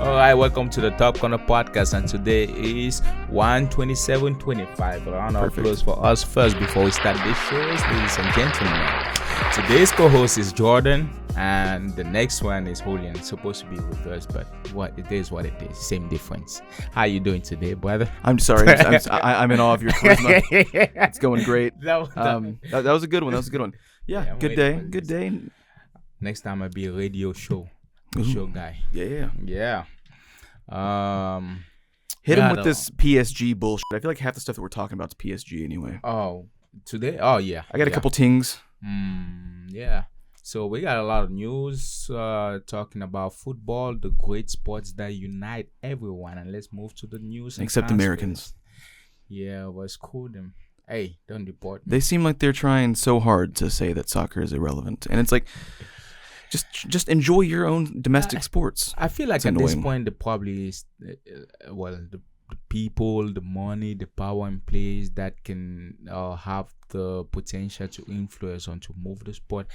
All right, welcome to the Top Corner Podcast, and today is 127.25. A round of applause for us first before we start this show, ladies and gentlemen. Today's co-host is Jordan, and the next one is Julian. It's supposed to be reversed, but what it is, same difference. How you doing today, brother? I'm sorry, I'm in awe of your charisma. It's going great. That was a good one. Yeah, good day. Next time I'll be a radio show. Show guy. Yeah. Hit him with this PSG bullshit. I feel like half the stuff that we're talking about is PSG anyway. Oh, today? Oh, yeah. I got a couple tings. Yeah. So we got a lot of news talking about football, the great sports that unite everyone. And let's move to the news. Except Americans. Yeah, well, it's cool. Them. Hey, don't deport me. They seem like they're trying so hard to say that soccer is irrelevant. And it's like... Just enjoy your own domestic sports. I feel like at this point, the probably is, the people, the money, the power in place that can have the potential to influence on to move the sport,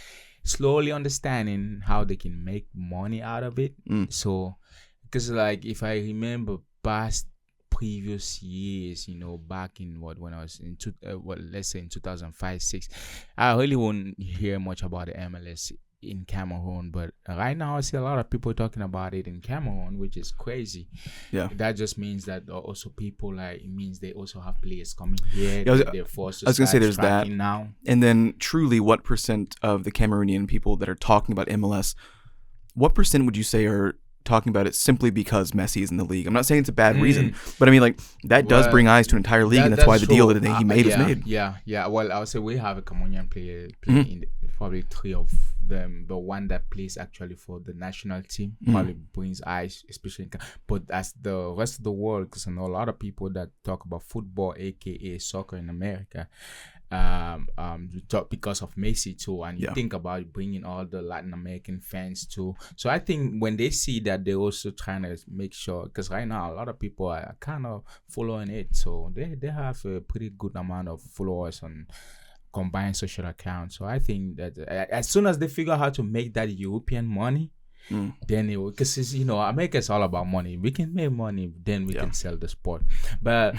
slowly understanding how they can make money out of it. So, because like if I remember past previous years, back in when I was in let's say in 2005-06, I really won't hear much about the MLS in Cameroon, but right now I see a lot of people talking about it in Cameroon, which is crazy. Yeah, that just means that also people it means they also have players coming here. They're forced to. I was gonna say there's that now. And then truly, what percent of the Cameroonian people that are talking about MLS, what percent would you say are talking about it simply because Messi is in the league? I'm not saying it's a bad reason, but I mean, like, that does bring eyes to an entire league, and that's why the deal that he made was made. Yeah. Well, I would say we have a Cameroonian player in probably three of them. The one that plays actually for the national team probably brings eyes, especially but as the rest of the world, because I know a lot of people that talk about football, aka soccer in America, talk because of Messi too, and you think about bringing all the Latin American fans too. So I think when they see that, they're also trying to make sure, because right now a lot of people are kind of following it, so they have a pretty good amount of followers on combined social accounts. So I think that as soon as they figure out how to make that European money, then it will, because America is all about money. We can make money, then we can sell the sport. But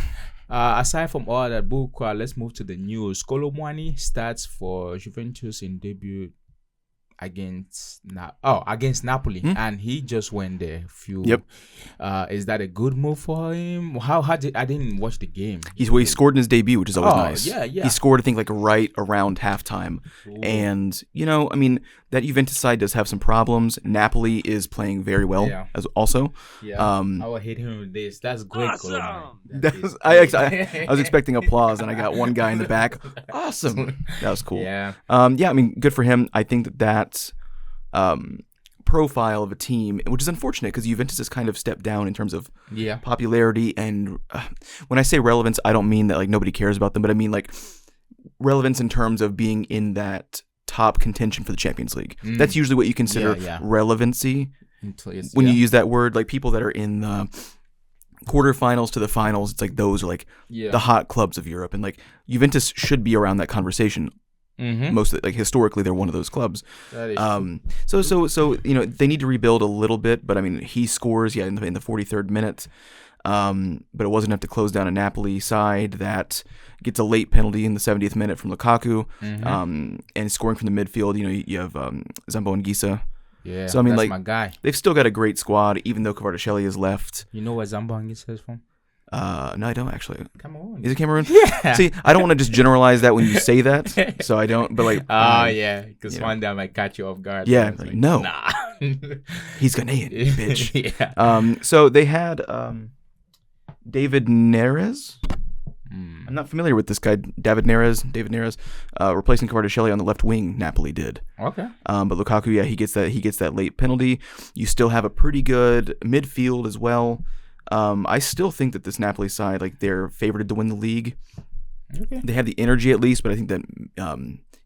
aside from all that bullcrap, let's move to the news. Kolo Muani starts for Juventus in debut against Napoli, and he just went there. Is that a good move for him? I didn't watch the game. He scored in his debut, which is always nice. Yeah. He scored, I think, like right around halftime. Ooh. And I mean, that Juventus side does have some problems. Napoli is playing very well as also. Yeah. I will hit him with this. That's great. Awesome. I was expecting applause, and I got one guy in the back. Awesome. That was cool. Yeah. I mean, good for him. I think that profile of a team, which is unfortunate because Juventus has kind of stepped down in terms of popularity, and when I say relevance, I don't mean that like nobody cares about them, but I mean like relevance in terms of being in that top contention for the Champions League. That's usually what you consider relevancy when you use that word. Like people that are in the quarterfinals to the finals, it's like those are like the hot clubs of Europe, and like Juventus should be around that conversation. Most like historically, they're one of those clubs. That is so they need to rebuild a little bit, but I mean he scores in the 43rd minute, but it wasn't enough to close down a Napoli side that gets a late penalty in the 70th minute from Lukaku, and scoring from the midfield. You have Zambo and Gisa. Yeah, so I mean, that's like my guy. They've still got a great squad, even though Kvaratskhelia is left. You know where Zambo and Gisa is from? No, I don't actually. Cameroon. Is it Cameroon? Yeah. See, I don't want to just generalize that when you say that, so I don't. But like, because one day I might catch you off guard. Yeah, like, no, nah. He's Ghanaian, bitch. Yeah. So they had David Neres. I'm not familiar with this guy, David Neres, replacing Kvaratskhelia on the left wing. Napoli did. Okay. But Lukaku, he gets that late penalty. You still have a pretty good midfield as well. I still think that this Napoli side, like, they're favored to win the league. Okay. They have the energy at least, but I think that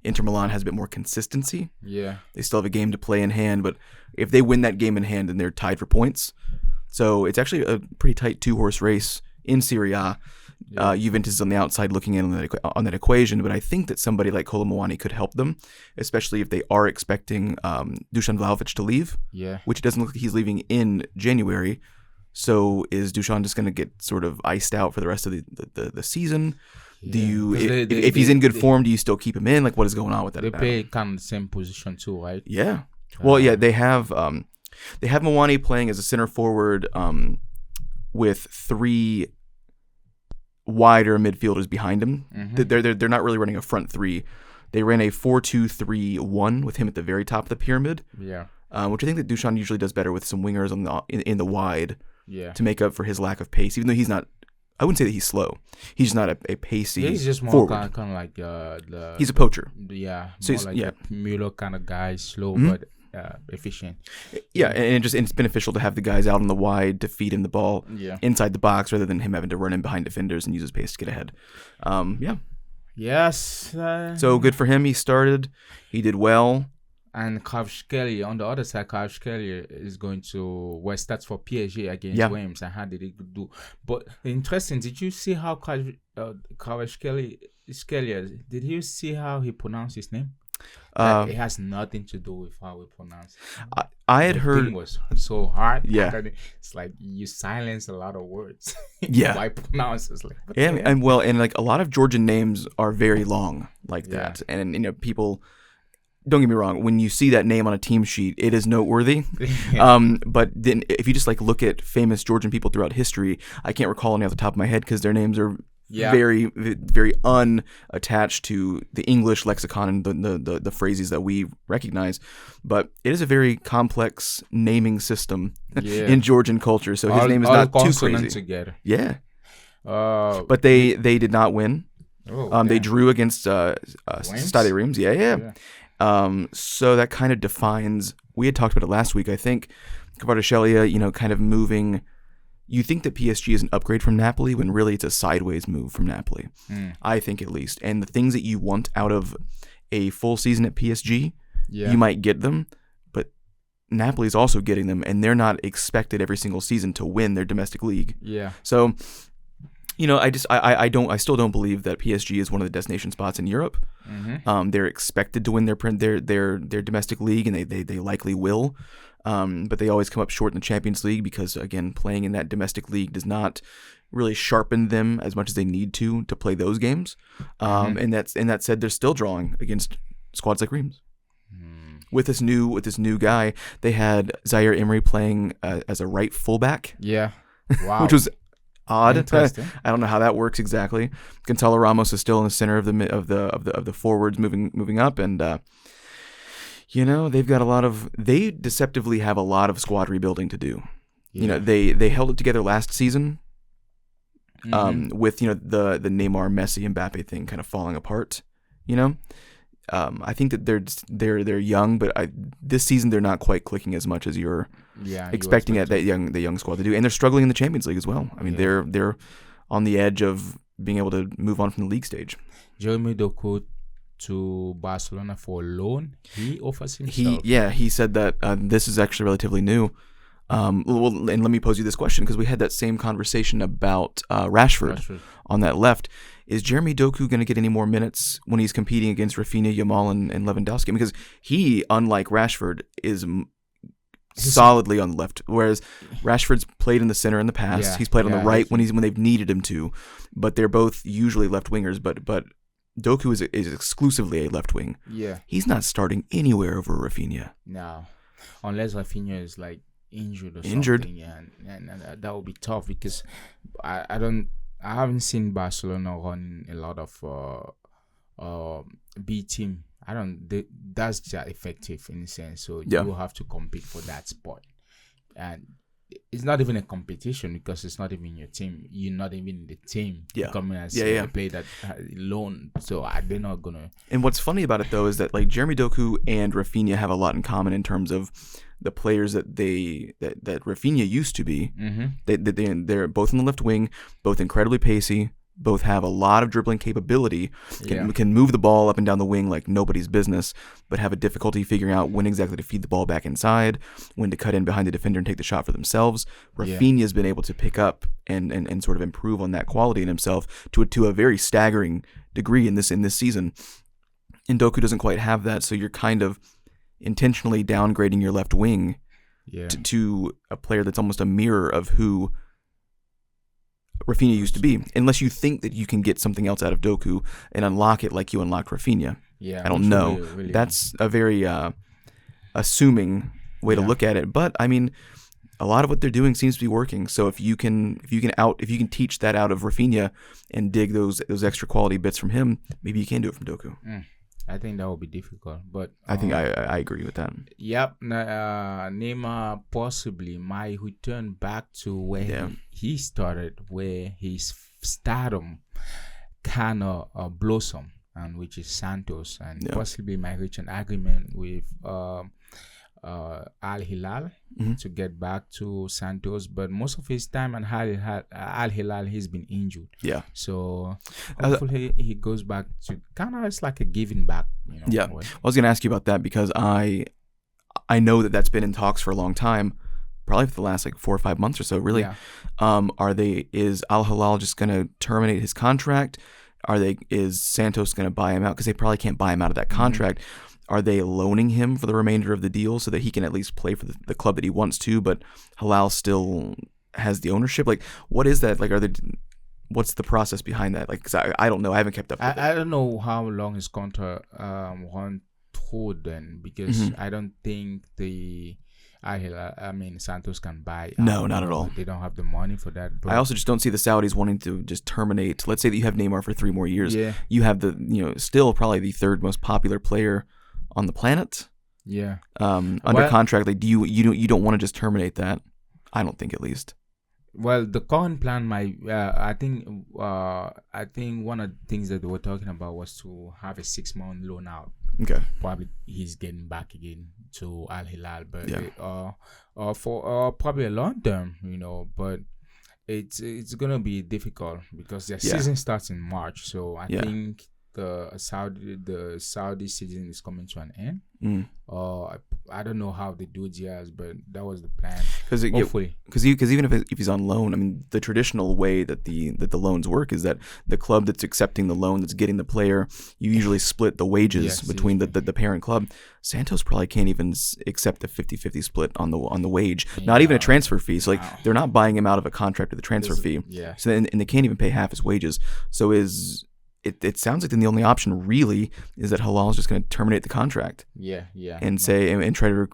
Inter Milan has a bit more consistency. Yeah. They still have a game to play in hand, but if they win that game in hand, then they're tied for points. So it's actually a pretty tight two-horse race in Serie A. Juventus is on the outside looking in on that equation, but I think that somebody like Kolo Muani could help them, especially if they are expecting Dusan Vlahovic to leave, which it doesn't look like he's leaving in January. So is Dusan just going to get sort of iced out for the rest of the season? Do you, if he's in good form, do you still keep him in? Like, what is going on with that? They play kind of the same position too, right? Yeah. Well, yeah, they have Muani playing as a center forward with 3 wider midfielders behind him. They're not really running a front 3. They ran a 4-2-3-1 with him at the very top of the pyramid. Yeah. Which I think that Dusan usually does better with some wingers in the wide. Yeah. To make up for his lack of pace, even though he's not. I wouldn't say that he's slow. He's just not a pacey. Yeah, he's just more forward. kind of like he's a poacher. Yeah. So more like a Mueller kind of guy, slow but efficient. Yeah, and it's beneficial to have the guys out on the wide to feed him the ball inside the box rather than him having to run in behind defenders and use his pace to get ahead. Yes. So good for him. He started. He did well. And Kvaratskhelia, on the other side, Kvaratskhelia is going to starts for PSG against Reims. And how did he do? But interesting, did you see how Kvaratskhelia, did you see how he pronounced his name? It has nothing to do with how we pronounce it. I had heard it was so hard. Yeah. It's like you silence a lot of words. Yeah. Why pronounce it? Like, and like a lot of Georgian names are very long like that. And people, don't get me wrong, when you see that name on a team sheet, it is noteworthy. But then if you just like look at famous Georgian people throughout history, I can't recall any off the top of my head because their names are very, very unattached to the English lexicon and the phrases that we recognize. But it is a very complex naming system in Georgian culture. So his name is not too crazy. Together. Yeah. But they did not win. They drew against Stade Reims. Yeah. So that kind of defines. We had talked about it last week. I think Kvaratskhelia, kind of moving. You think that PSG is an upgrade from Napoli when really it's a sideways move from Napoli. I think at least. And the things that you want out of a full season at PSG, you might get them, but Napoli is also getting them, and they're not expected every single season to win their domestic league. Yeah. So, I still don't believe that PSG is one of the destination spots in Europe. They're expected to win their domestic league, and they likely will. But they always come up short in the Champions League because, again, playing in that domestic league does not really sharpen them as much as they need to play those games. And that said, they're still drawing against squads like Reims. With this new guy, they had Zaire Emery playing as a right fullback. Yeah, wow, which was odd. I don't know how that works exactly. Gonzalo Ramos is still in the center of the forwards moving up, and they've got they deceptively have a lot of squad rebuilding to do. They held it together last season with the Neymar, Messi, Mbappe thing kind of falling apart. I think that they're young, but this season they're not quite clicking as much as you're expecting at the young squad to do, and they're struggling in the Champions League as well. I mean, they're on the edge of being able to move on from the league stage. Jeremy Doku to Barcelona for a loan. He offers himself. He said that this is actually relatively new. And let me pose you this question, because we had that same conversation about Rashford on that left. Is Jeremy Doku going to get any more minutes when he's competing against Rafinha, Yamal, and Lewandowski? Because he, unlike Rashford, is solidly on the left, whereas Rashford's played in the center in the past. He's played on the right when they've needed him to, but they're both usually left wingers. But Doku is exclusively a left wing. Yeah, he's not starting anywhere over Rafinha. No, unless Rafinha is like injured or something. Yeah, and that would be tough because I haven't seen Barcelona run a lot of B team. That's just effective in a sense. So you have to compete for that spot, and it's not even a competition because it's not even your team. You're not even in the team. Coming as a play that alone. So they're not gonna. And what's funny about it though is that like Jeremy Doku and Rafinha have a lot in common in terms of the players that Rafinha used to be. They're both on the left wing, both incredibly pacey, both have a lot of dribbling capability, can move the ball up and down the wing like nobody's business, but have a difficulty figuring out when exactly to feed the ball back inside, when to cut in behind the defender and take the shot for themselves. Rafinha's been able to pick up and sort of improve on that quality in himself to a very staggering degree in this season. And Doku doesn't quite have that, so you're kind of intentionally downgrading your left wing to a player that's almost a mirror of who Rafinha used to be, unless you think that you can get something else out of Doku and unlock it like you unlocked Rafinha. I don't know. Really That's a very assuming way to look at it. But I mean, a lot of what they're doing seems to be working. So if you can teach that out of Rafinha and dig those extra quality bits from him, maybe you can do it from Doku. I think that will be difficult, but I think I agree with that. Yep, Neymar possibly might return back to where he started, where his stardom kind of blossom, and which is Santos, and possibly might reach an agreement with Al Hilal to get back to Santos, but most of his time at Al Hilal he's been injured. So hopefully he goes back to kind of, it's like a giving back. I was going to ask you about that because I know that's been in talks for a long time, probably for the last like 4 or 5 months or so. Really, is Al Hilal just going to terminate his contract? Is Santos going to buy him out? Because they probably can't buy him out of that contract. Are they loaning him for the remainder of the deal so that he can at least play for the club that he wants to, but Hilal still has the ownership? Like, what is that? Like, what's the process behind that? Like, 'cause I don't know. I haven't kept up with it. I don't know how long his contract run through then, because I don't think Santos can buy. No, not at all. They don't have the money for that. But I also just don't see the Saudis wanting to just terminate. Let's say that you have Neymar for 3 more years. You have still probably the 3rd most popular player on the planet. Under contract. Like, you don't want to just terminate that. I don't think, at least. Well, the current plan might. I think one of the things that they were talking about was to have a 6-month loan out. Okay. Probably he's getting back again to Al Hilal, but for probably a long term, But it's gonna be difficult because their season starts in March, so I think the Saudi season is coming to an end. I don't know how they do it, but that was the plan. Hopefully, because even if he's on loan, I mean, the traditional way that the loans work is that the club that's accepting the loan, that's getting the player, you usually split the wages between the parent club. Santos probably can't even accept a 50-50 split on the wage, not even a transfer fee. So they're not buying him out of a contract with a transfer fee. So and they can't even pay half his wages. So It sounds like then the only option really is that Hilal is just going to terminate the contract. And say and try to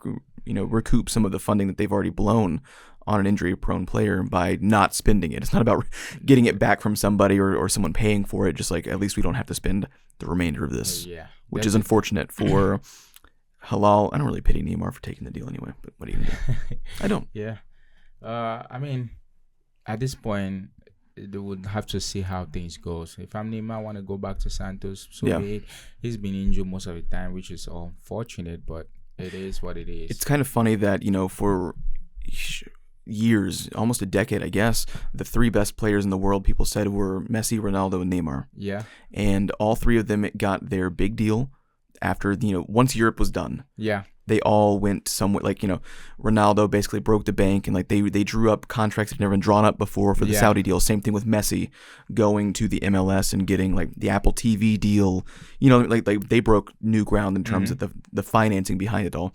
recoup some of the funding that they've already blown on an injury-prone player by not spending it. It's not about getting it back from somebody or someone paying for it. Just like, at least we don't have to spend the remainder of this, which is unfortunate for Hilal. I don't really pity Neymar for taking the deal anyway, but what do you do? I don't. I mean, at this point, they would have to see how things goes. If I'm Neymar, I want to go back to Santos. He's been injured most of the time, which is unfortunate, but it is what it is. It's kind of funny that, for years, almost a decade, I guess, the 3 best players in the world, people said, were Messi, Ronaldo, and Neymar. And all 3 of them got their big deal after, once Europe was done. They all went somewhere, like, Ronaldo basically broke the bank, and like they drew up contracts that had never been drawn up before for the Saudi deal. Same thing with Messi going to the MLS and getting like the Apple TV deal. Like they broke new ground in terms of the financing behind it all.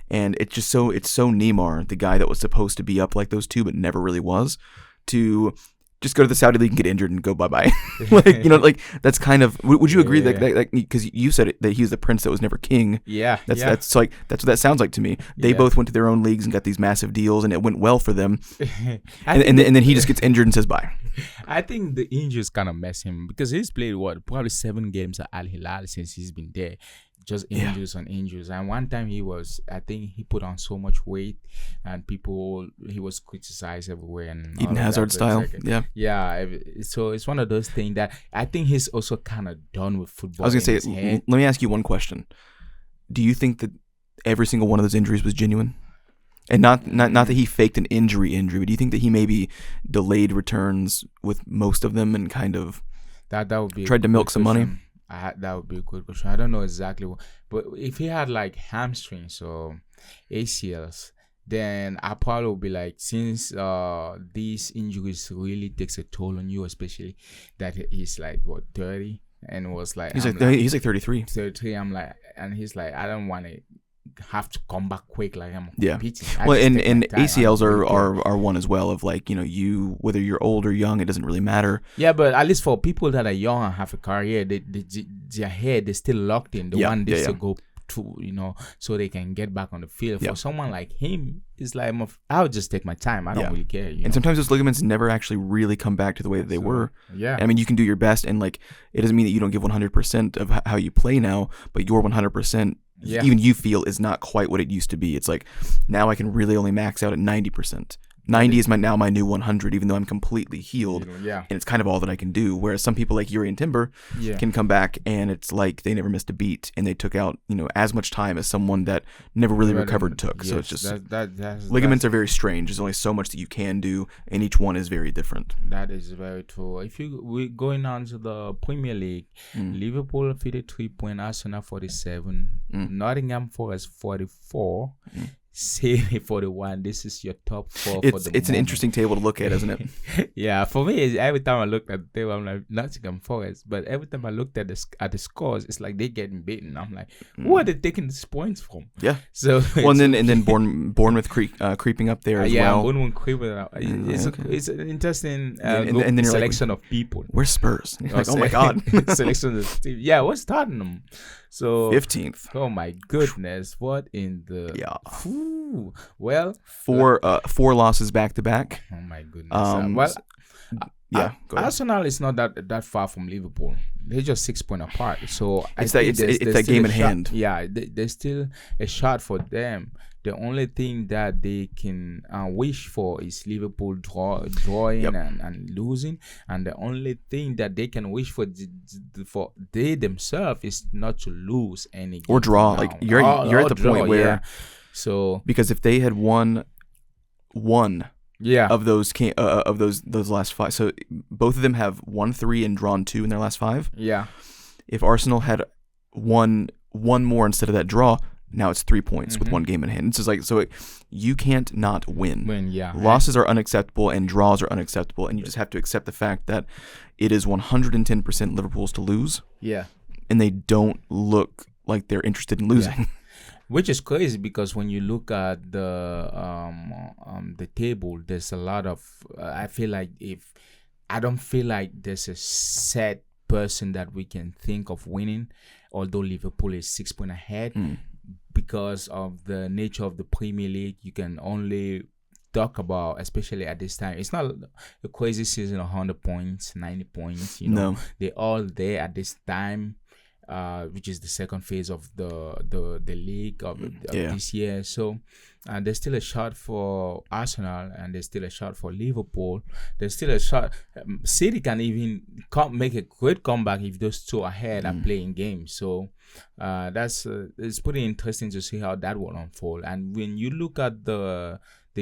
And it's so Neymar, the guy that was supposed to be up like those 2 but never really was, to just go to the Saudi league and get injured and go bye-bye. That's kind of, would you agree that because you said that he was the prince that was never king. That's what that sounds like to me. They both went to their own leagues and got these massive deals, and it went well for them. and then he just gets injured and says bye. I think the injuries kind of mess him, because he's played probably 7 games at Al Hilal since he's been there. Just injuries on injuries. And one time I think he put on so much weight, and he was criticized everywhere. And Eden Hazard style. So it's one of those things that I think he's also kind of done with football. I was going to say, let me ask you one question. Do you think that every single one of those injuries was genuine? And not that he faked an injury, but do you think that he maybe delayed returns with most of them and kind of That would be tried to milk some money. That would be a good question. I don't know exactly what, but if he had like hamstrings or ACLs, then I probably would be like, since these injuries really takes a toll on you, especially that he's like 30 and was like he's like 33. 33. I'm like, and he's like, I don't want to have to come back quick like I'm competing. Well, and ACLs are one as well of like, you whether you're old or young, it doesn't really matter. Yeah, but at least for people that are young and have a career, their head is still locked in. The one they still go to, so they can get back on the field. For someone like him, it's like, I'll just take my time. I don't really care. And sometimes those ligaments never actually really come back to the way that they were. Yeah. I mean, you can do your best, and like, it doesn't mean that you don't give 100% of how you play now, but your 100%, even you feel, is not quite what it used to be. It's like, now I can really only max out at 90%. 90 is now my new 100, even though I'm completely healed. Yeah. And it's kind of all that I can do. Whereas some people like Yuri and Timber can come back and it's like they never missed a beat, and they took out, as much time as someone that never really recovered took. So it's just, ligaments are very strange. There's only so much that you can do, and each one is very different. That is very true. If we're going on to the Premier League, Liverpool 53 points, Arsenal 47, Nottingham Forest 44. City 41. This is your top 4 for the It's an interesting table to look at, isn't it? Yeah, for me, every time I looked at the table, I'm like, Nottingham Forest. But every time I looked at the scores, it's like they're getting beaten. I'm like, where are they taking these points from? Yeah. So and then Bournemouth creeping up there as well. Yeah, Bournemouth creeping up. It's an interesting and then selection of people. Where's Spurs? Like, oh my God. Selection of team. Yeah, what's Tottenham? So 15th. Oh my goodness! What in the Well, 4 losses back to back. Oh my goodness! Arsenal is not that far from Liverpool. They're just 6 points apart. So it's that game in hand. Yeah, there's still a shot for them. The only thing that they can wish for is Liverpool drawing and losing, and the only thing that they can wish for they themselves is not to lose any game or draw. Like you're at the point where, so because if they had won one of those last 5, so both of them have won 3 and drawn 2 in their last 5. Yeah, if Arsenal had won one more instead of that draw, now it's 3 points with 1 game in hand. It's just like, so you can't not win. Losses are unacceptable and draws are unacceptable, and you just have to accept the fact that it is 110% Liverpool's to lose. Yeah, and they don't look like they're interested in losing. Which is crazy, because when you look at the table, there's a lot of I don't feel like there's a set person that we can think of winning, although Liverpool is 6 points ahead. Because of the nature of the Premier League, you can only talk about, especially at this time, it's not a crazy season of 100 points, 90 points. No. They're all there at this time, which is the second phase of the league of this year. So there's still a shot for Arsenal, and there's still a shot for Liverpool. There's still a shot. City can even make a great comeback if those two ahead are playing games. So it's pretty interesting to see how that will unfold. And when you look at the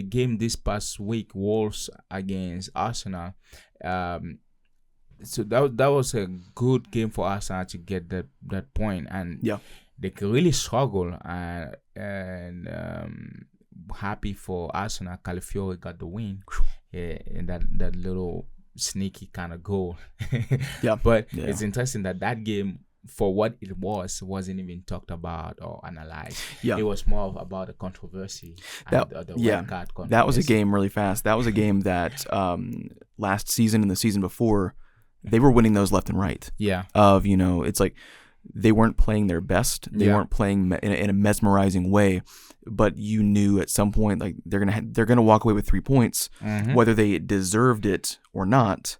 game this past week, Wolves against Arsenal, so that was a good game for Arsenal to get that point, and they could really struggle, and happy for Arsenal. Calafiori got the win, and that little sneaky kind of goal. But it's interesting that game, for what it wasn't even talked about or analyzed. It was more about the controversy. Red card controversy. That was a game really fast. That was a game that last season and the season before, they were winning those left and right. It's like they weren't playing their best. They weren't playing in a mesmerizing way, but you knew at some point, like, they're gonna walk away with 3 points, whether they deserved it or not.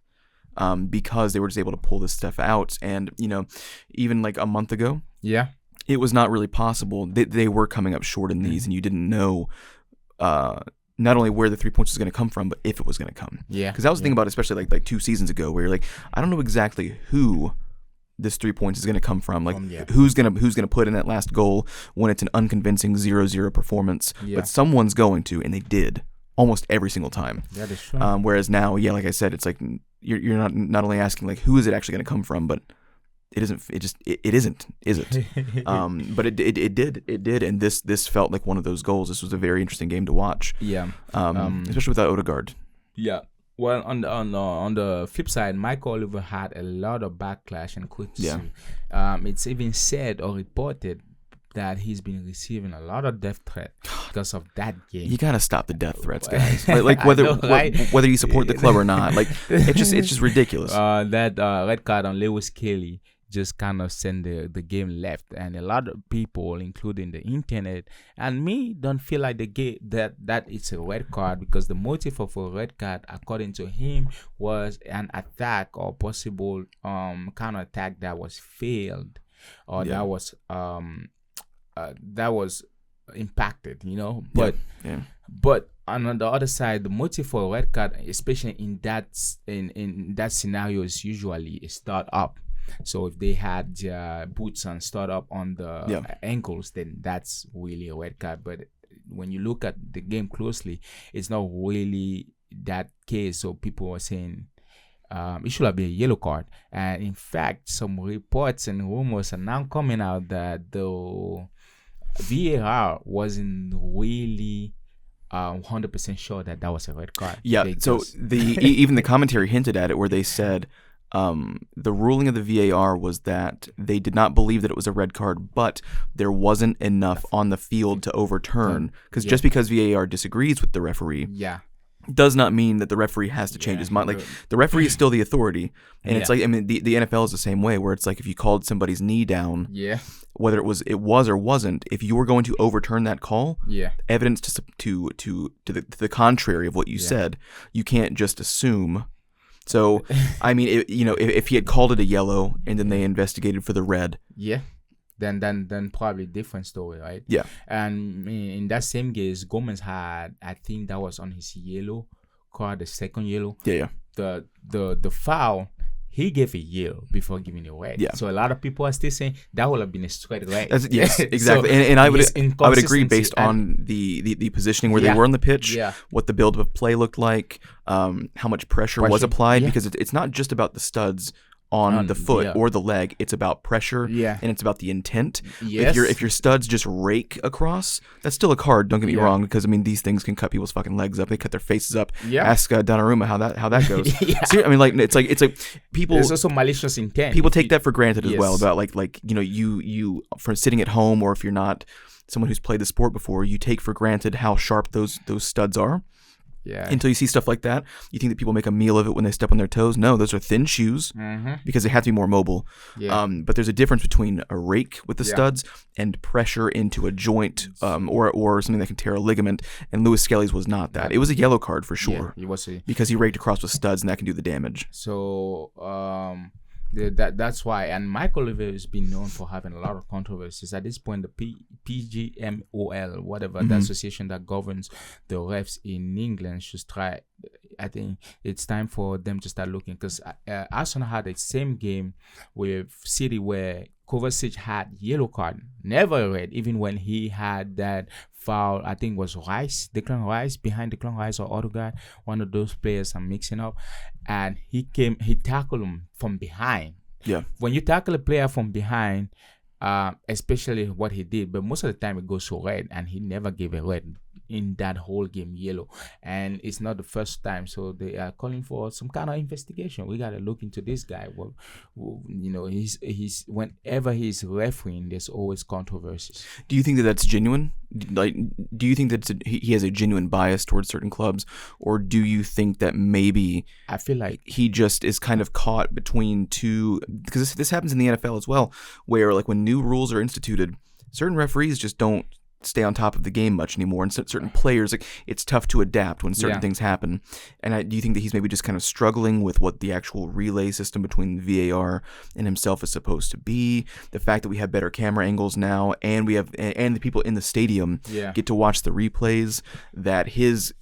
Because they were just able to pull this stuff out. And, even like a month ago, it was not really possible. They were coming up short in these, and you didn't know not only where the 3 points was going to come from, but if it was going to come. Because that was the thing about it, especially like 2 seasons ago, where you're like, I don't know exactly who this 3 points is going to come from. Like, who's gonna put in that last goal when it's an unconvincing 0-0 performance. But someone's going to, and they did almost every single time. That is true. Whereas now, like I said, it's like you're not only asking like who is it actually going to come from, but it isn't. It isn't, is it? But it did, and this felt like one of those goals. This was a very interesting game to watch. Yeah. Especially without Odegaard. Yeah. Well, on the flip side, Mike Oliver had a lot of backlash and criticism. Yeah. It's even said or reported that he's been receiving a lot of death threats because of that game. You gotta stop the death threats, guys. like whether you support the club or not, like it's just ridiculous. That red card on Lewis Kelly just kind of sent the game left, and a lot of people, including the internet and me, don't feel like that it's a red card, because the motive of a red card, according to him, was an attack or possible counter attack that was failed, or that was impacted, but on the other side, the motive for a red card, especially in that scenario, is usually a start up. So if they had boots and start up on the ankles, then that's really a red card. But when you look at the game closely, it's not really that case. So people are saying it should have been a yellow card. And in fact, some reports and rumors are now coming out that the VAR wasn't really 100% sure that was a red card. Yeah, so even the commentary hinted at it, where they said the ruling of the VAR was that they did not believe that it was a red card, but there wasn't enough on the field to overturn, because just because VAR disagrees with the referee, does not mean that the referee has to change his mind. Like, the referee is still the authority, and it's like, I mean, the NFL is the same way, where it's like, if you called somebody's knee down, whether it was or wasn't, if you were going to overturn that call, evidence to the contrary of what you said, you can't just assume. So, I mean, if he had called it a yellow and then they investigated for the red, then probably different story, right? Yeah. And in that same case, Gomez had, I think that was on his yellow card, the second yellow. Yeah. The foul, he gave a yellow before giving a red. Yeah. So a lot of people are still saying that would have been a straight red. Yes, exactly. So and I would agree based on the positioning where they were on the pitch, what the build of play looked like, how much pressure was applied, because it's not just about the studs on the foot or the leg, it's about pressure, and it's about the intent. If your studs just rake across, that's still a card, don't get me wrong, because I mean, these things can cut people's fucking legs up, they cut their faces up. Ask Donnarumma how that goes. So, I mean, like, it's like people, there's also malicious intent. People take that for granted as well, about like you from sitting at home, or if you're not someone who's played the sport before, you take for granted how sharp those studs are. Until you see stuff like that, you think that people make a meal of it when they step on their toes. No, those are thin shoes, because they have to be more mobile. But there's a difference between a rake with the studs and pressure into a joint, or something that can tear a ligament. And Lewis Skelly's was not that. It was a yellow card for sure, because he raked across with studs, and that can do the damage. So that's why. And Mike Oliver has been known for having a lot of controversies. At this point, the PGMOL, whatever, the association that governs the refs in England, should try. I think it's time for them to start looking, because Arsenal had the same game with City where Kovacic had yellow card, never red, even when he had that foul. I think it was Declan Rice, behind Declan Rice or Odegaard, one of those players I'm mixing up, and he tackled him from behind. When you tackle a player from behind, especially what he did, but most of the time it goes to red, and he never gave a red in that whole game, yellow. And it's not the first time, so they are calling for some kind of investigation. We got to look into this guy. Well, he's whenever he's refereeing, there's always controversies. Do you think that that's genuine? Like, do you think that he has a genuine bias towards certain clubs, or do you think that maybe I feel like he just is kind of caught between two? Because this happens in the NFL as well, where like when new rules are instituted, certain referees just don't stay on top of the game much anymore, and certain players, like, it's tough to adapt when certain things happen. And do you think that he's maybe just kind of struggling with what the actual relay system between VAR and himself is supposed to be? The fact that we have better camera angles now, and the people in the stadium get to watch the replays, that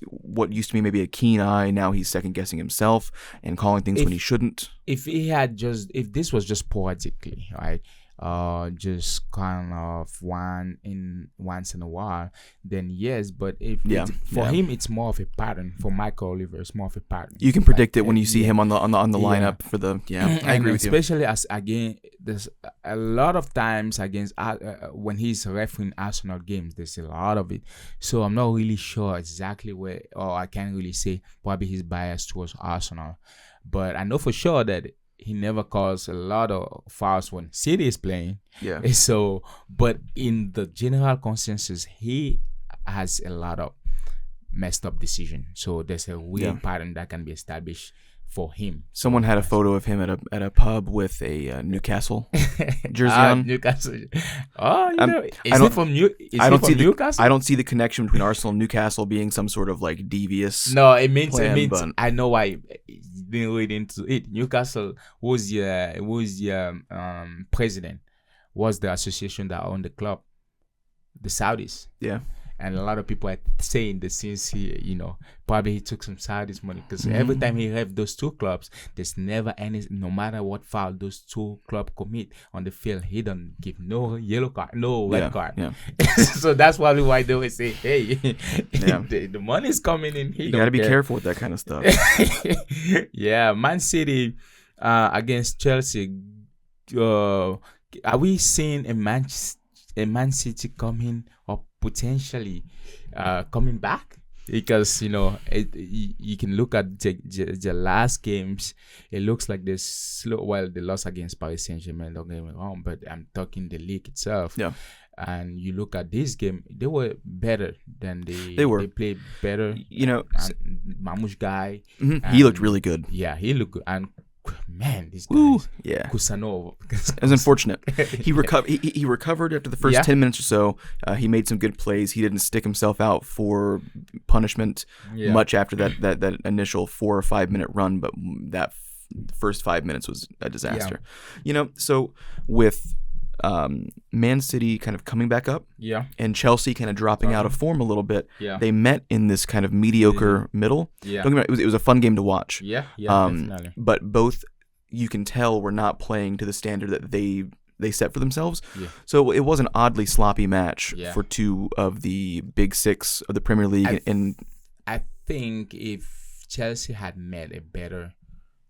what used to be maybe a keen eye, now he's second guessing himself and calling things when he shouldn't. If this was just poetically, right? just kind of once in a while, then yes. But if for him, it's more of a pattern. For Michael Oliver, it's more of a pattern. You can predict it when you see him on the lineup for the I agree with you. Especially as again, there's a lot of times against when he's refereeing Arsenal games, there's a lot of it. So I'm not really sure exactly where, or I can't really say probably he's biased towards Arsenal, but I know for sure that he never calls a lot of fouls when City is playing. Yeah. So, but in the general consensus, he has a lot of messed up decision. So there's a weird pattern that can be established for him. Someone had a photo of him at a pub with a Newcastle jersey on. Newcastle. Oh, is it from Newcastle? I don't see the connection between Arsenal and Newcastle being some sort of like devious. No, it means I know why. Didn't read into it. Newcastle was the president, was the association that owned the club, the Saudis. Yeah. And a lot of people are saying that since he, probably he took some Saudis money, because every time he have those two clubs, there's never any, no matter what foul those two clubs commit on the field, he don't give no yellow card, no red card. Yeah. So that's probably why they always say, hey, the money's coming in. You got to be careful with that kind of stuff. Yeah, Man City against Chelsea. Are we seeing a Man City coming or potentially coming back? Because you can look at the last games. It looks like they lost against Paris Saint-Germain, don't get me wrong, but I'm talking the league itself. Yeah. And you look at this game, they were better than they played better. Mamouche guy, he looked really good. Yeah, he looked good. And man, these guys. Kusanov. It was unfortunate. He recovered after the first 10 minutes or so. He made some good plays. He didn't stick himself out for punishment much after that initial 4 or 5 minute run, but that first 5 minutes was a disaster. So with Man City kind of coming back up, and Chelsea kind of dropping out of form a little bit, they met in this kind of mediocre middle. Don't get me wrong, it was a fun game to watch. Definitely. But both, you can tell, were not playing to the standard that they set for themselves. So it was an oddly sloppy match for two of the big six of the Premier League. I think if Chelsea had met a better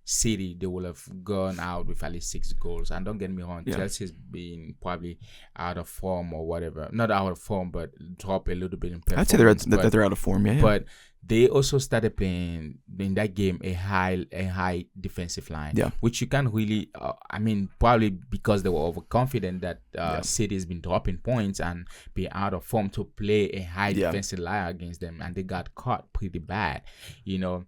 City, they would have gone out with at least 6 goals. And don't get me wrong, Chelsea's been probably out of form or whatever. Not out of form, but drop a little bit in performance. I'd say they're out of form, But they also started playing in that game a high defensive line, which you can't really. Probably because they were overconfident that City has been dropping points and being out of form to play a high defensive line against them, and they got caught pretty bad.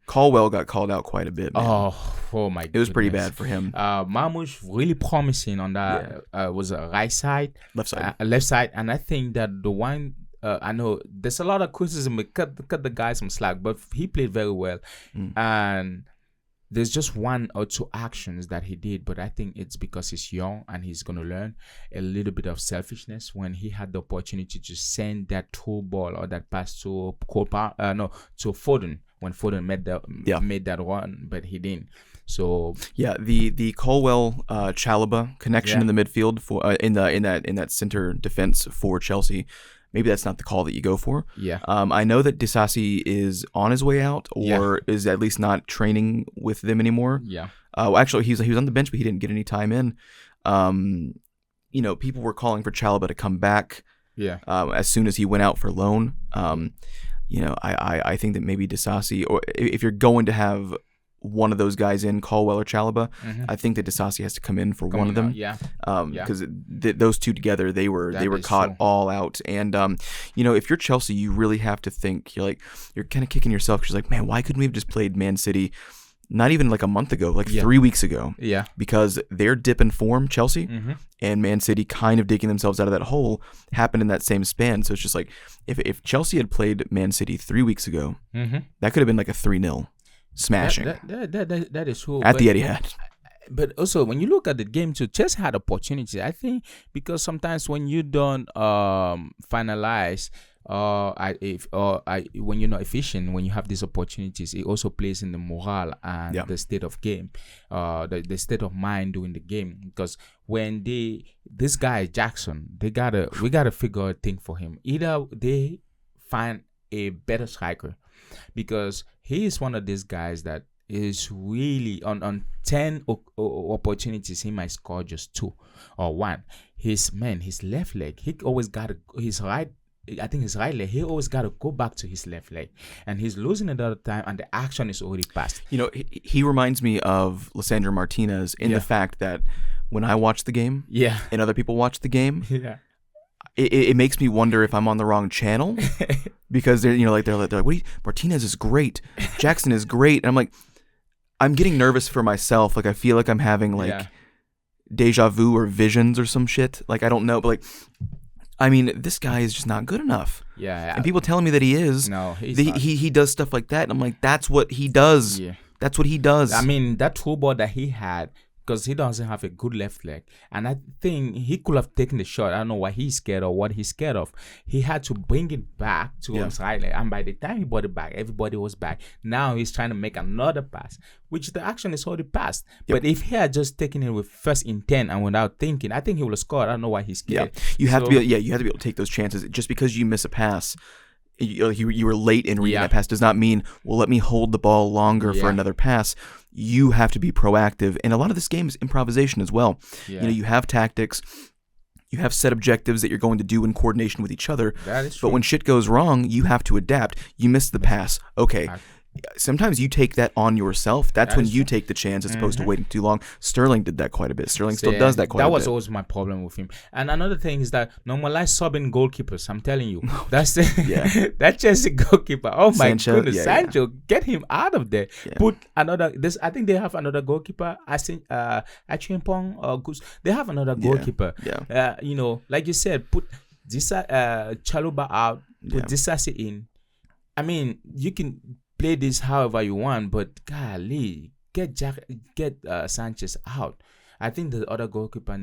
Caldwell got called out quite a bit. Man. Oh my! It was pretty bad for him. Mamouche really promising on that was a right side, left side, and I think that the one. I know there's a lot of criticism, but cut the guy some slack, but he played very well. And there's just 1 or 2 actions that he did, but I think it's because he's young and he's going to learn a little bit of selfishness when he had the opportunity to send that through ball or that pass to Foden when Foden made that run, but he didn't. So the Colwell Chalobah connection in the midfield for in that center defense for Chelsea. Maybe that's not the call that you go for. I know that Disasi is on his way out, or is at least not training with them anymore. Actually, he was on the bench, but he didn't get any time in. People were calling for Chalobah to come back. As soon as he went out for loan. I think that maybe Disasi, or if you're going to have one of those guys in, Colwell or Chalobah, I think that Disasi has to come in for one of them. Because those two together, they were caught all out. And if you're Chelsea, you really have to think. You're kind of kicking yourself because you're like, man, why couldn't we have just played Man City? Not even like a month ago, like 3 weeks ago. Because their dip in form, Chelsea, and Man City kind of digging themselves out of that hole happened in that same span. So it's just like, if Chelsea had played Man City 3 weeks ago, that could have been like a 3-0 smashing. That is true. At the Etihad. But also, when you look at the game too, Chelsea had opportunities. I think because sometimes when you don't finalize when you're not efficient, when you have these opportunities, it also plays in the morale and the state of game, the state of mind during the game. Because when this guy Jackson, we gotta figure a thing for him. Either they find a better striker, because he is one of these guys that is really on 10 opportunities he might score just 2 or 1. His left leg, he always got his right leg, he always got to go back to his left leg, and he's losing it all the time, and the action is already passed. He reminds me of Lisandro Martinez in the fact that when I watch the game and other people watch the game, it makes me wonder if I'm on the wrong channel, because they're like, Martinez is great, Jackson is great, and I'm like, I'm getting nervous for myself. Like, I feel like I'm having deja vu or visions or some shit. Like, I don't know, but like, I mean, this guy is just not good enough. Yeah. And people telling me that he is. No, he does stuff like that, and I'm like, that's what he does. Yeah. That's what he does. I mean, that through ball that he had, because he doesn't have a good left leg, and I think he could have taken the shot. I don't know what he's scared of. What he's scared of, he had to bring it back to his right leg, and by the time he brought it back, everybody was back. Now he's trying to make another pass, which the action is already passed. But if he had just taken it with first intent and without thinking, I think he would have scored. I don't know why he's scared. You have to be able to take those chances. Just because you miss a pass, you were late in reading that pass, does not mean, well, let me hold the ball longer for another pass. You have to be proactive, and a lot of this game is improvisation as well. You have tactics, you have set objectives that you're going to do in coordination with each other. That is true. But when shit goes wrong, you have to adapt. You missed the pass. Okay. Sometimes you take that on yourself. That's when you take the chance as opposed to waiting too long. Sterling did that quite a bit. Sterling still does that quite a bit. That was always my problem with him. And another thing is that normalize subbing goalkeepers. I'm telling you. That's that Chelsea goalkeeper. Oh my goodness. Sancho, get him out of there. Put another, I think they have another goalkeeper. I think Achimpong or Goose. They have another goalkeeper. Like you said, put this Chaluba out, put Disasi in. I mean, you can play this however you want, but golly, get Sanchez out. I think the other goalkeeper's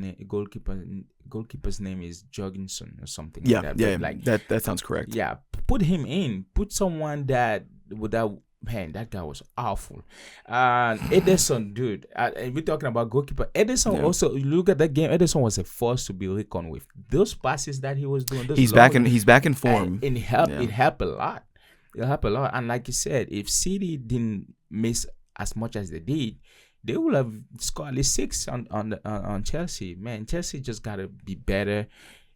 name is Jorgensen or something. That sounds correct. Yeah, put him in. Put someone that that guy was awful. Ederson, dude. We're talking about goalkeeper. Ederson also. Look at that game. Ederson was a force to be reckoned with. Those passes that he was doing. He's back in form. And it helped a lot. It'll help a lot. And like you said, if City didn't miss as much as they did, they would have scored at least 6 on Chelsea. Man, Chelsea just gotta be better.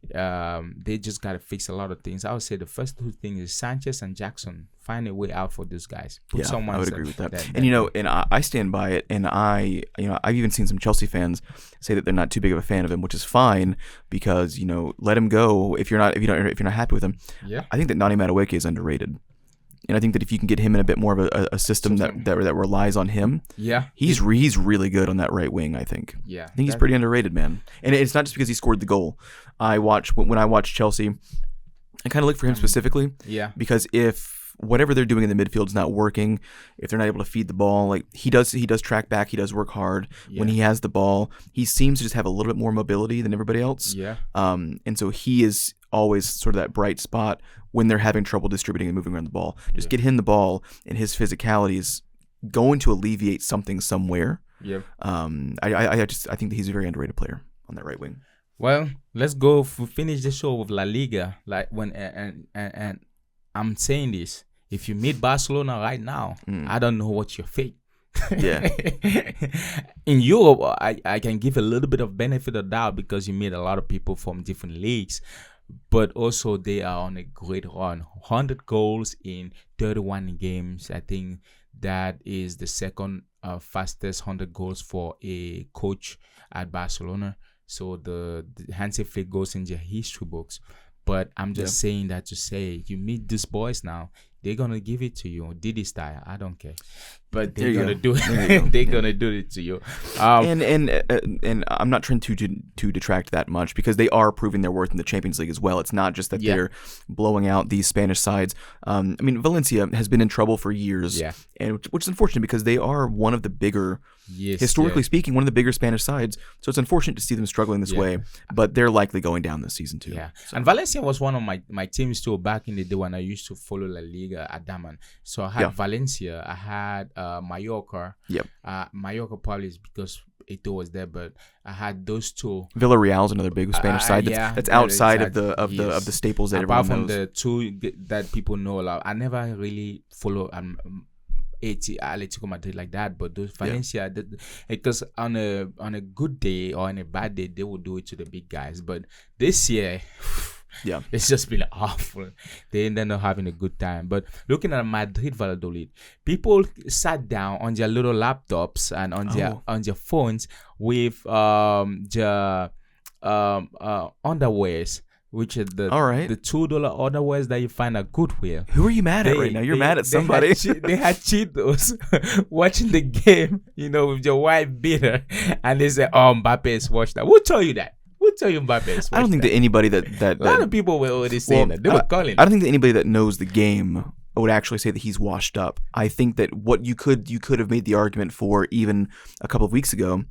They just gotta fix a lot of things. I would say the first 2 things is Sanchez and Jackson. Find a way out for those guys. I would agree with that. And I stand by it. And I've even seen some Chelsea fans say that they're not too big of a fan of him, which is fine, because let him go if you're not happy with him. Yeah, I think that Nani Madueke is underrated. And I think that if you can get him in a bit more of a system that relies on him, he's really good on that right wing. I think. Yeah, I think he's pretty underrated, man. And it's not just because he scored the goal. When I watch Chelsea, I kind of look for him specifically. Yeah, because if whatever they're doing in the midfield is not working, if they're not able to feed the ball, like he does track back, he does work hard. When he has the ball, he seems to just have a little bit more mobility than everybody else. Yeah. And so he is always sort of that bright spot when they're having trouble distributing and moving around the ball. Just get him the ball, and his physicality is going to alleviate something somewhere. Yeah. I think that he's a very underrated player on that right wing. Well, let's go finish the show with La Liga. Like when and I'm saying this, if you meet Barcelona right now, I don't know what your fate. Yeah. In Europe, I can give a little bit of benefit of doubt because you meet a lot of people from different leagues. But also they are on a great run. 100 goals in 31 games. I think that is the second fastest 100 goals for a coach at Barcelona. So the Hansi Flick goes in the history books. But I'm just saying that to say, you meet these boys now, they're gonna give it to you, Diddy style. I don't care, but they're There gonna you go. do it. They're gonna do it to you. And I'm not trying to detract that much because they are proving their worth in the Champions League as well. It's not just that they're blowing out these Spanish sides. I mean, Valencia has been in trouble for years, and which is unfortunate because they are one of the bigger, historically speaking, one of the bigger Spanish sides. So it's unfortunate to see them struggling this way, but they're likely going down this season too. Yeah, so. And Valencia was one of my teams too back in the day when I used to follow La Liga at Daman. So I had Valencia, I had Mallorca. Mallorca probably is because Ito was there, but I had those two. Villarreal is another big Spanish side that's outside of the staples that apart everyone from knows. The two that people know a lot. I never really follow Atletico Madrid like that, but those Valencia, because on a good day or on a bad day, they will do it to the big guys. But this year, it's just been awful. They ended up having a good time. But looking at Madrid Valladolid, people sat down on their little laptops and on their phones with their underwears, which is the $2 underwears that you find at Goodwill. Who are you mad at right now? You're mad at somebody. They had Cheetos watching the game, with your wife beater, and they said, "Oh, Mbappe is washed up." Who told you that? Who told you Mbappe is washed up? I don't think that anybody that a lot of people were already saying that. They were calling. I don't think that anybody that knows the game would actually say that he's washed up. I think that what you could have made the argument for even a couple of weeks ago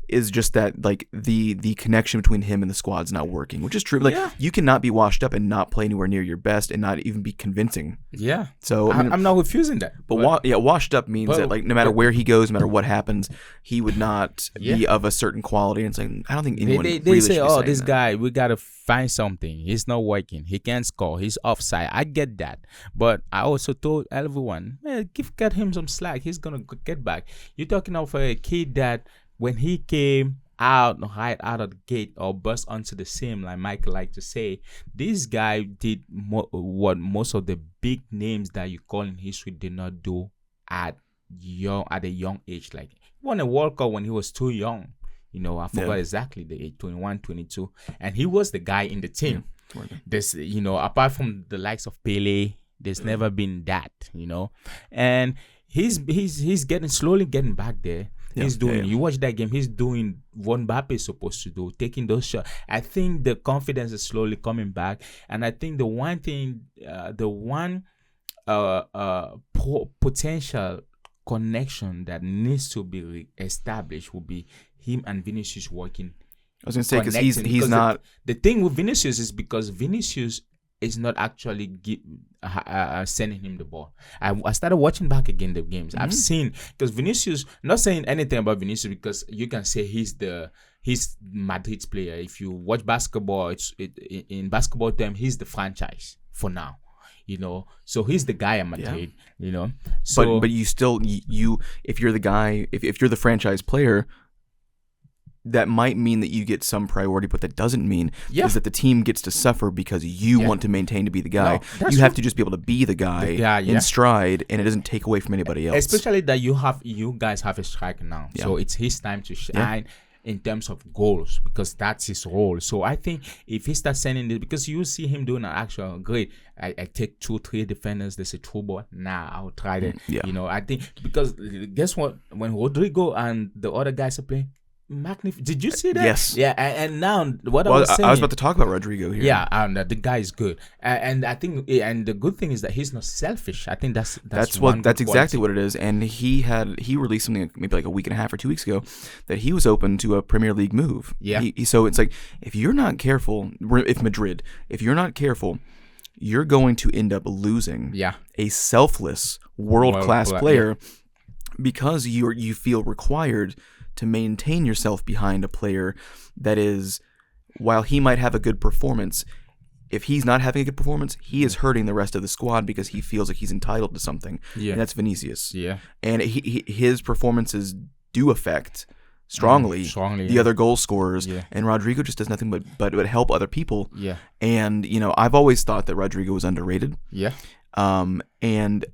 is just that like the connection between him and the squad's not working, which is true. Like you cannot be washed up and not play anywhere near your best and not even be convincing. Yeah. So I'm not refusing that. But washed up means that like no matter where he goes, no matter what happens, he would not be of a certain quality. And it's like I don't think anyone they really say, should be this that. guy, we gotta find something. He's not working. He can't score. He's offside. I get that, but I also told everyone, get him some slack. He's gonna get back. You're talking of a kid that, when he came right out of the gate or burst onto the scene, like Michael liked to say, this guy did what most of the big names that you call in history did not do at a young age. Like he won a World Cup when he was too young. I forgot exactly the age, 21, 22, and he was the guy in the team. This, apart from the likes of Pele, there's never been that. And he's slowly getting back there. He's doing. You watch that game. He's doing what Mbappe is supposed to do, taking those shots. I think the confidence is slowly coming back, and I think the one thing, potential connection that needs to be established will be him and Vinicius working. I was gonna say because he's not. The thing with Vinicius is because Vinicius is not actually sending him the ball. I started watching back again the games. I've seen, because Vinicius, not saying anything about Vinicius because you can say he's Madrid's player. If you watch basketball, in basketball term, he's the franchise for now. So he's the guy at Madrid. So but you still if you're the guy, if you're the franchise player, that might mean that you get some priority, but that doesn't mean is that the team gets to suffer because you want to maintain to be the guy. No, you have to just be able to be the guy in stride, and it doesn't take away from anybody else. Especially that you guys have a striker now, so it's his time to shine in terms of goals because that's his role. So I think if he starts sending this, because you see him doing an actual great, I take 2-3 defenders, there's a through ball. I'll try that. I think because guess what, when Rodrigo and the other guys are playing, magnificent. Did you see that? Yes. Yeah, and now what I was saying. I was about to talk about Rodrigo here. Yeah, and the guy is good, and I think, and the good thing is that he's not selfish. I think that's exactly what it is. And he released something maybe like a week and a half or 2 weeks ago that he was open to a Premier League move. Yeah. So it's like if you're not careful, if you're not careful, you're going to end up losing a selfless world-class player because you feel required to maintain yourself behind a player that is, while he might have a good performance, if he's not having a good performance, he is hurting the rest of the squad because he feels like he's entitled to something. Yeah. And that's Vinicius. Yeah. And his performances do affect strongly the other goal scorers. Yeah. And Rodrigo just does nothing but help other people. Yeah. And, I've always thought that Rodrigo was underrated. Yeah. And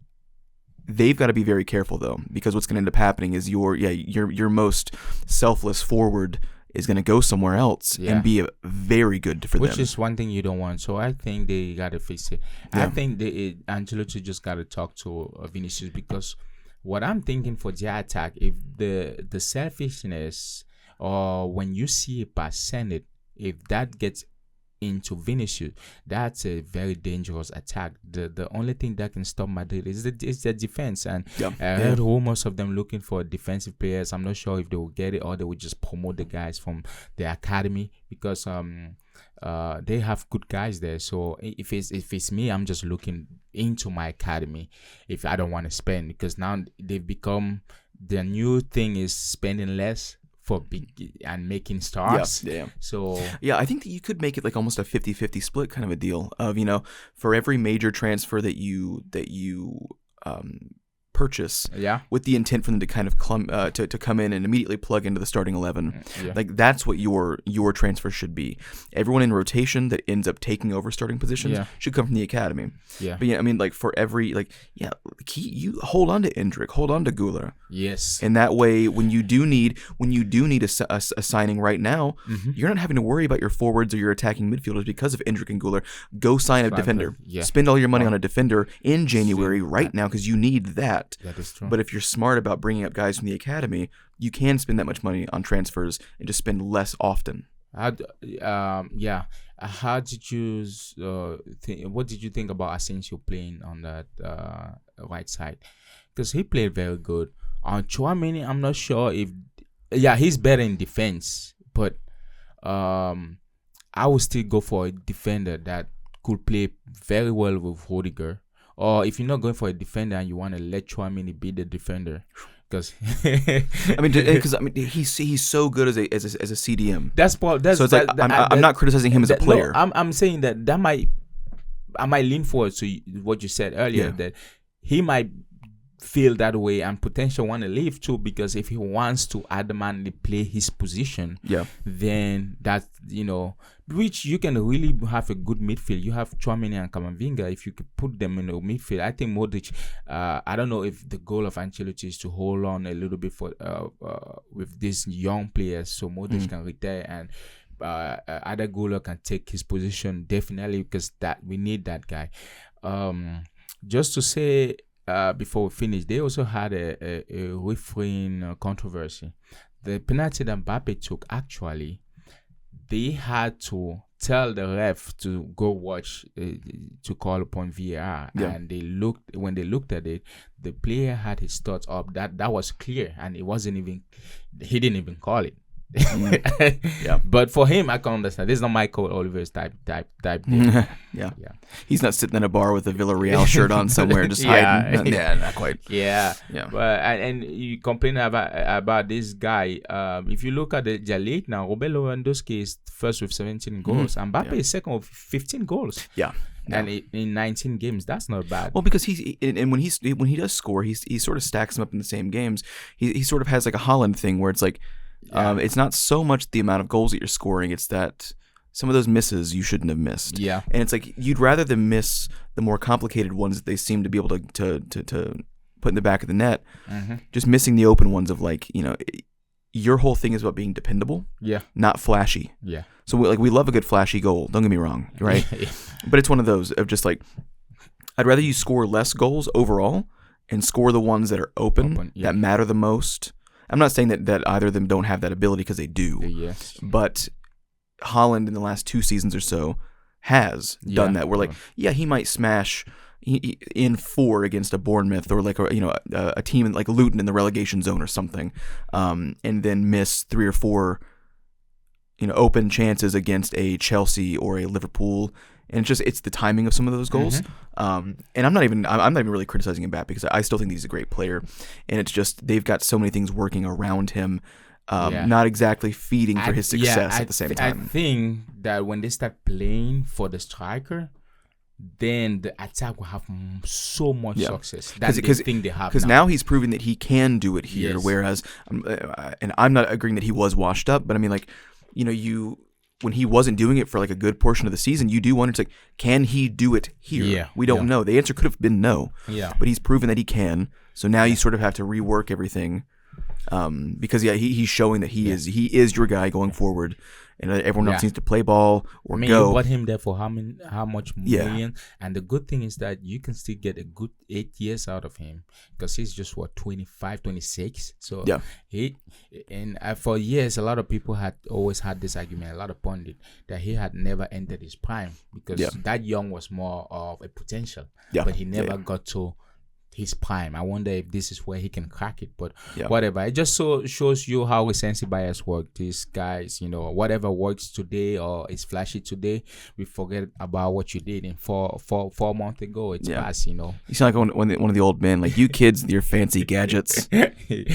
they've got to be very careful though, because what's going to end up happening is your most selfless forward is going to go somewhere else and be very good for them. Which is one thing you don't want. So I think they got to fix it. Yeah. I think Ancelotti just got to talk to Vinicius, because what I'm thinking for their attack, if the selfishness, or when you see a pass, send it, if that gets into Vinicius, that's a very dangerous attack. The only thing that can stop Madrid is the defense, and I heard rumors of them looking for defensive players. I'm not sure if they will get it or they will just promote the guys from the academy, because they have good guys there. So if it's me, I'm just looking into my academy if I don't want to spend, because now they've become, the new thing is spending less for big and making stars. So I think that you could make it like almost a 50-50 split kind of a deal of, for every major transfer that you purchase, with the intent for them to kind of to come in and immediately plug into the starting 11. Like that's what your transfer should be. Everyone in rotation that ends up taking over starting positions should come from the academy. But I mean, like for every you hold on to Endrick, hold on to Güler. Yes. And that way, when you do need a signing right now, you're not having to worry about your forwards or your attacking midfielders because of Endrick and Güler. Go sign a defender. Spend all your money on a defender in January right now, because you need that. That is true. But if you're smart about bringing up guys from the academy, you can spend that much money on transfers and just spend less often. How did you what did you think about Asensio playing on that right side? Because he played very good. On Tchouaméni, I'm not sure if he's better in defense, but I would still go for a defender that could play very well with Rudiger. Or if you're not going for a defender and you want to let Tchouaméni be the defender, because he's so good as a CDM. That's so it's I'm not criticizing him as a player. No, I'm saying that I might lean forward to what you said earlier, that he might feel that way and potentially want to leave too, because if he wants to adamantly play his position, then that, which you can really have a good midfield. You have Tchouaméni and Camavinga. If you could put them in the midfield, I think Modric, I don't know if the goal of Ancelotti is to hold on a little bit for with these young players, so Modric can retire and Ada Güler can take his position, definitely, because that we need that guy. Just to say, before we finish, they also had a refereeing controversy. The penalty that Mbappe took, actually, they had to tell the ref to go watch, to call upon VAR. And when they looked at it, the player had his thoughts up. That was clear, and he didn't even call it. But for him, I can understand. This is not Michael Oliver's type thing. He's not sitting in a bar with a Villarreal shirt on somewhere just hiding. Not quite. But and you complain about this guy. If you look at the league now, Robert Lewandowski is first with 17 goals, and Mbappe is second with 15 goals. And in 19 games, that's not bad. Well, because when he does score, he sort of stacks them up in the same games. He sort of has like a Haaland thing where it's like, it's not so much the amount of goals that you're scoring, it's that some of those misses you shouldn't have missed. And it's like you'd rather them miss the more complicated ones that they seem to be able to put in the back of the net. Just missing the open ones of your whole thing is about being dependable, not flashy. So we love a good flashy goal, don't get me wrong, right? But it's one of those of just like, I'd rather you score less goals overall and score the ones that are open. That matter the most. I'm not saying that either of them don't have that ability, because they do. But Haaland in the last 2 seasons or so has done that. Where he might smash in 4 against a Bournemouth or a team like Luton in the relegation zone or something, and then miss 3 or 4 open chances against a Chelsea or a Liverpool. And it's the timing of some of those goals. And I'm not even really criticizing Mbappe, because I still think he's a great player. And it's just they've got so many things working around him, not exactly feeding for his success at the same time. I think that when they start playing for the striker, then the attack will have so much success that they think they have. Because now he's proving that he can do it here. Whereas, and I'm not agreeing that he was washed up, but I mean, when he wasn't doing it for like a good portion of the season, you do wonder, can he do it here? We don't know. The answer could have been no. But he's proven that he can. So now you sort of have to rework everything. Because he's showing that he is your guy going forward, and everyone else needs to play ball or go. You bought him there for how much million? And the good thing is that you can still get a good 8 years out of him because he's just 25, 26. So for years, a lot of people had always had this argument, a lot of pundit, that he had never entered his prime because that young was more of a potential, but he never got to his prime. I wonder if this is where he can crack it, but whatever. It just shows you how recency bias work. These guys, whatever works today or is flashy today, we forget about what you did in four months ago. It's past, You sound like one of the old men, like you kids, your fancy gadgets. You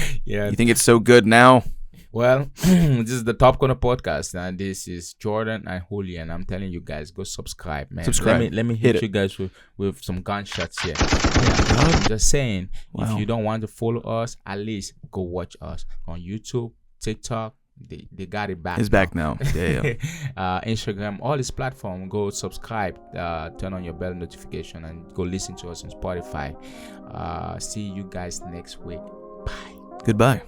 think it's so good now? Well, this is the Top Corner Podcast, and this is Jordan and Julian. I'm telling you guys, go subscribe, man. Let me hit you guys with some gunshots here. I'm just saying, if you don't want to follow us, at least go watch us on YouTube, TikTok. They got it back. It's back now. Yeah. Instagram, all this platform. Go subscribe, turn on your bell notification, and go listen to us on Spotify. See you guys next week. Bye. Goodbye.